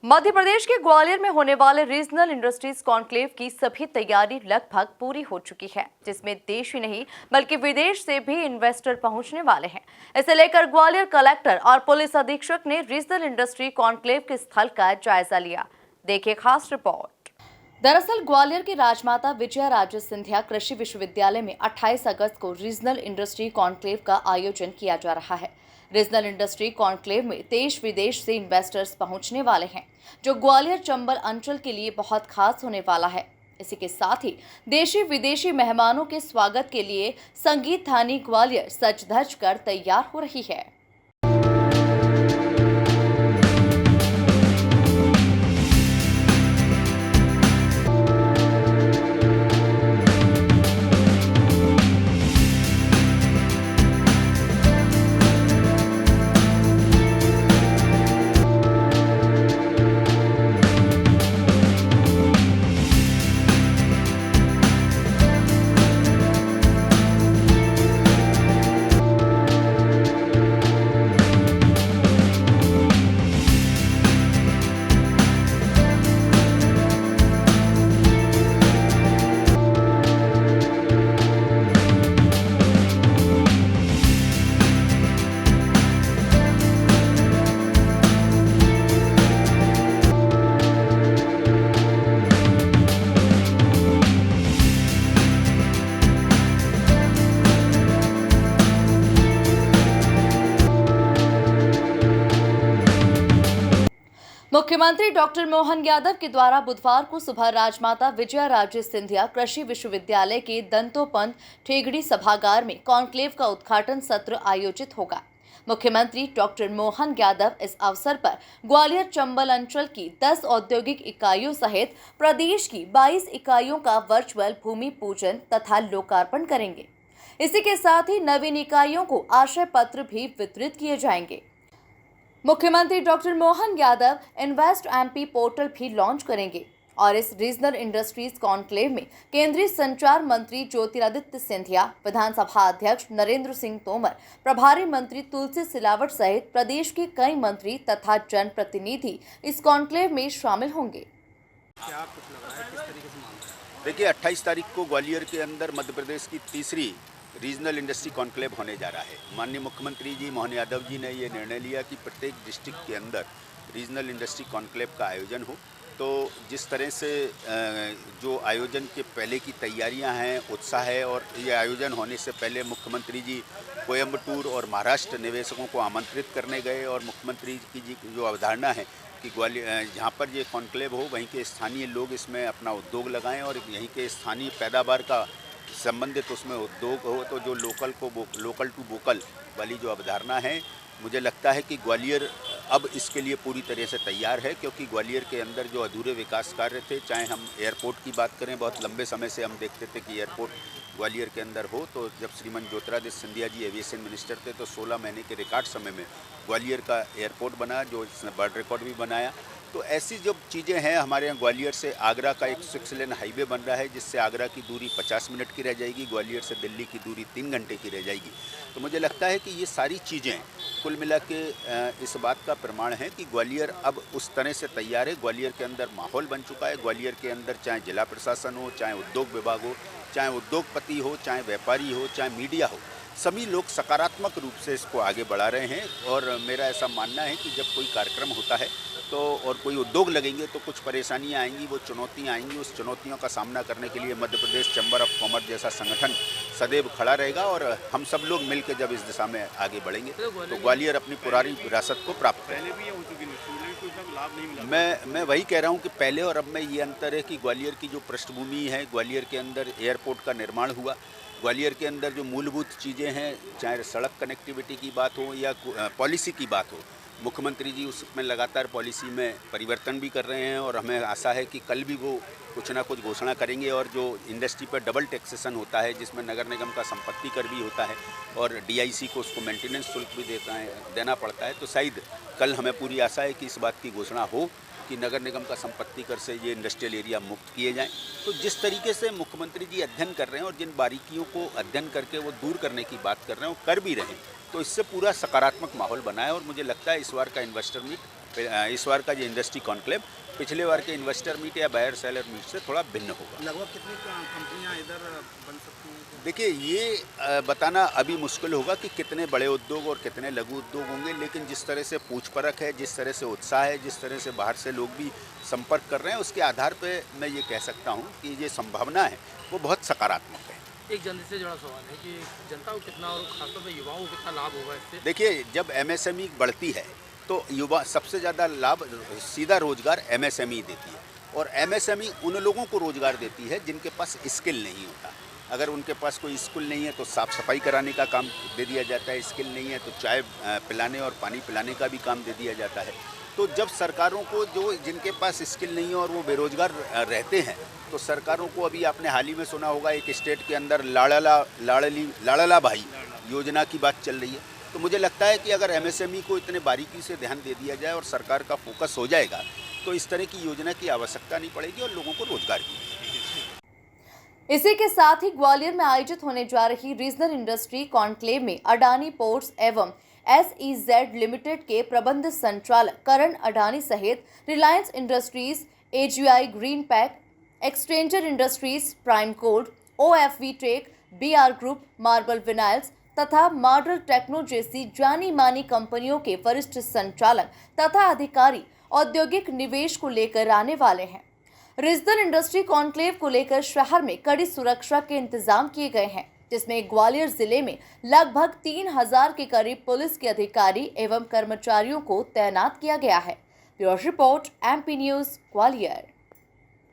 मध्य प्रदेश के ग्वालियर में होने वाले रीजनल इंडस्ट्रीज कॉन्क्लेव की सभी तैयारी लगभग पूरी हो चुकी है, जिसमें देश ही नहीं बल्कि विदेश से भी इन्वेस्टर पहुंचने वाले हैं। इसे लेकर ग्वालियर कलेक्टर और पुलिस अधीक्षक ने रीजनल इंडस्ट्री कॉन्क्लेव के स्थल का जायजा लिया। देखिए खास रिपोर्ट। दरअसल ग्वालियर की राजमाता विजया राजे सिंधिया कृषि विश्वविद्यालय में 28 अगस्त को रीजनल इंडस्ट्री कॉन्क्लेव का आयोजन किया जा रहा है। रीजनल इंडस्ट्री कॉन्क्लेव में देश विदेश से इन्वेस्टर्स पहुंचने वाले हैं, जो ग्वालियर चंबल अंचल के लिए बहुत खास होने वाला है। इसी के साथ ही देशी विदेशी मेहमानों के स्वागत के लिए संगीत धानी ग्वालियर सज धज कर तैयार हो रही है। मुख्यमंत्री डॉक्टर मोहन यादव के द्वारा बुधवार को सुबह राजमाता विजया राजे सिंधिया कृषि विश्वविद्यालय के दंतोपंत ठेगड़ी सभागार में कॉन्क्लेव का उद्घाटन सत्र आयोजित होगा। मुख्यमंत्री डॉक्टर मोहन यादव इस अवसर पर ग्वालियर चंबल अंचल की 10 औद्योगिक इकाइयों सहित प्रदेश की 22 इकाइयों का वर्चुअल भूमि पूजन तथा लोकार्पण करेंगे। इसी के साथ ही नवीन इकाइयों को आशय पत्र भी वितरित किए जाएंगे। मुख्यमंत्री doctor Mohan Yadav invest MP portal भी लॉन्च करेंगे और इस रीजनल इंडस्ट्रीज कॉन्क्लेव में केंद्रीय संचार मंत्री ज्योतिरादित्य सिंधिया, विधानसभा अध्यक्ष नरेंद्र सिंह तोमर, प्रभारी मंत्री तुलसी सिलावट सहित प्रदेश के कई मंत्री तथा जनप्रतिनिधि इस कॉन्क्लेव में शामिल होंगे। क्या कुछ लग रहा है, किस तरीके से मांग रहे हैं? देखिए 28 तारीख को ग्वालियर के अंदर मध्य प्रदेश की तीसरी रीजनल इंडस्ट्री कॉन्क्लेव होने जा रहा है। माननीय मुख्यमंत्री जी मोहन यादव जी ने ये निर्णय लिया कि प्रत्येक डिस्ट्रिक्ट के अंदर रीजनल इंडस्ट्री कॉन्क्लेव का आयोजन हो। तो जिस तरह से जो आयोजन के पहले की तैयारियां हैं, उत्साह है, और ये आयोजन होने से पहले मुख्यमंत्री जी कोयम्बटूर और महाराष्ट्र निवेशकों को आमंत्रित करने गए और मुख्यमंत्री की जी जो अवधारणा है कि ग्वालियर जहाँ पर ये कॉन्क्लेव हो वहीं के स्थानीय लोग इसमें अपना उद्योग लगाएं और यहीं के स्थानीय पैदावार का संबंधित उसमें उद्योग हो, तो जो लोकल टू वोकल वाली जो अवधारणा है, मुझे लगता है कि ग्वालियर अब इसके लिए पूरी तरह से तैयार है। क्योंकि ग्वालियर के अंदर जो अधूरे विकास कार्य थे, चाहे हम एयरपोर्ट की बात करें, बहुत लंबे समय से हम देखते थे कि एयरपोर्ट ग्वालियर के अंदर हो। तो जब श्रीमान ज्योतिरादित्य सिंधिया जी एविएशन मिनिस्टर थे तो 16 महीने के रिकॉर्ड समय में ग्वालियर का एयरपोर्ट बना, जो इसने वर्ल्ड रिकॉर्ड भी बनाया। तो ऐसी जो चीज़ें हैं, हमारे यहाँ ग्वालियर से आगरा का एक 6 लेन हाईवे बन रहा है, जिससे आगरा की दूरी 50 मिनट की रह जाएगी, ग्वालियर से दिल्ली की दूरी 3 घंटे की रह जाएगी। तो मुझे लगता है कि ये सारी चीज़ें कुल मिला के इस बात का प्रमाण है कि ग्वालियर अब उस तरह से तैयार है। ग्वालियर के अंदर माहौल बन चुका है। ग्वालियर के अंदर चाहे जिला प्रशासन हो, चाहे उद्योग विभाग हो, चाहे उद्योगपति हो, चाहे व्यापारी हो, चाहे मीडिया हो, सभी लोग सकारात्मक रूप से इसको आगे बढ़ा रहे हैं। और मेरा ऐसा मानना है कि जब कोई कार्यक्रम होता है तो और कोई उद्योग लगेंगे तो कुछ परेशानियां आएंगी, वो चुनौतियां आएंगी। उस चुनौतियों का सामना करने के लिए Madhya Pradesh chamber of commerce जैसा संगठन सदैव खड़ा रहेगा और हम सब लोग मिलकर जब इस दिशा में आगे बढ़ेंगे तो ग्वालियर अपनी पुरानी विरासत को प्राप्त करेगा। मैं वही कह रहा हूँ कि पहले और अब में ये अंतर है कि ग्वालियर की जो पृष्ठभूमि है, ग्वालियर के अंदर एयरपोर्ट का निर्माण हुआ, ग्वालियर के अंदर जो मूलभूत चीज़ें हैं, चाहे सड़क कनेक्टिविटी की बात हो या पॉलिसी की बात हो, मुख्यमंत्री जी उसमें लगातार पॉलिसी में परिवर्तन भी कर रहे हैं और हमें आशा है कि कल भी वो कुछ ना कुछ घोषणा करेंगे। और जो इंडस्ट्री पर डबल टैक्सेशन होता है, जिसमें नगर निगम का संपत्ति कर भी होता है और डीआईसी को उसको मेंटेनेंस शुल्क भी देना पड़ता है, तो शायद कल हमें पूरी आशा है कि इस बात की घोषणा हो कि नगर निगम का संपत्ति कर से ये इंडस्ट्रियल एरिया मुक्त किए जाएं। तो जिस तरीके से मुख्यमंत्री जी अध्ययन कर रहे हैं और जिन बारीकियों को अध्ययन करके वो दूर करने की बात कर रहे हैं, वो कर भी रहे हैं, तो इससे पूरा सकारात्मक माहौल बना है। और मुझे लगता है इस बार का इन्वेस्टर मीट इस बार का जो इंडस्ट्री कॉन्क्लेव पिछले बार के इन्वेस्टर मीट या बायर सेलर मीट से थोड़ा भिन्न होगा। लगभग कितनी कंपनियां इधर बन सकती हैं? देखिए ये बताना अभी मुश्किल होगा कि कितने बड़े उद्योग और कितने लघु उद्योग होंगे, लेकिन जिस तरह से पूछ परख है, जिस तरह से उत्साह है, जिस तरह से बाहर से लोग भी संपर्क कर रहे हैं, उसके आधार पे मैं ये कह सकता हूँ कि ये संभावना है वो बहुत सकारात्मक है। एक जनता से जुड़ा सवाल है कि जनता को कितना और खासतौर पर युवाओं को कितना लाभ होगा इससे? देखिए जब एमएसएमई बढ़ती है तो युवा सबसे ज़्यादा लाभ सीधा रोजगार एमएसएमई देती है, और एमएसएमई उन लोगों को रोजगार देती है जिनके पास स्किल नहीं होता। अगर उनके पास कोई स्किल नहीं है तो साफ़ सफाई कराने का काम दे दिया जाता है, स्किल नहीं है तो चाय पिलाने और पानी पिलाने का भी काम दे दिया जाता है। तो जब सरकारों को जो जिनके पास स्किल नहीं है और वो बेरोजगार रहते हैं, तो सरकारों को अभी आपने हाल ही में सुना होगा एक स्टेट के अंदर लाड़ला भाई योजना की बात चल रही है। तो मुझे लगता है कि अगर एमएसएमई को इतने बारीकी से ध्यान दे दिया जाए और सरकार का फोकस हो जाएगा तो इस तरह की योजना की आवश्यकता नहीं पड़ेगी और लोगों को रोजगार भी मिलेगा। इसी के साथ ही ग्वालियर में आयोजित होने जा रही रीजनल इंडस्ट्री कॉन्क्लेव में अडानी पोर्ट्स एवं SEZ लिमिटेड के प्रबंध संचालक करण अडानी सहित Reliance industries, AGI green pack, exchanger industries, prime code, OFV tech, BR group, marble vinyls तथा मॉडल टेक्नो जैसी जानी मानी कंपनियों के वरिष्ठ संचालक तथा अधिकारी औद्योगिक निवेश को लेकर आने वाले हैं। रीजनल इंडस्ट्री कॉन्क्लेव को लेकर शहर में कड़ी सुरक्षा के इंतजाम किए गए हैं, जिसमें ग्वालियर जिले में लगभग 3000 के करीब पुलिस के अधिकारी एवं कर्मचारियों को तैनात किया गया है। Bureau report, MP news, Gwalior.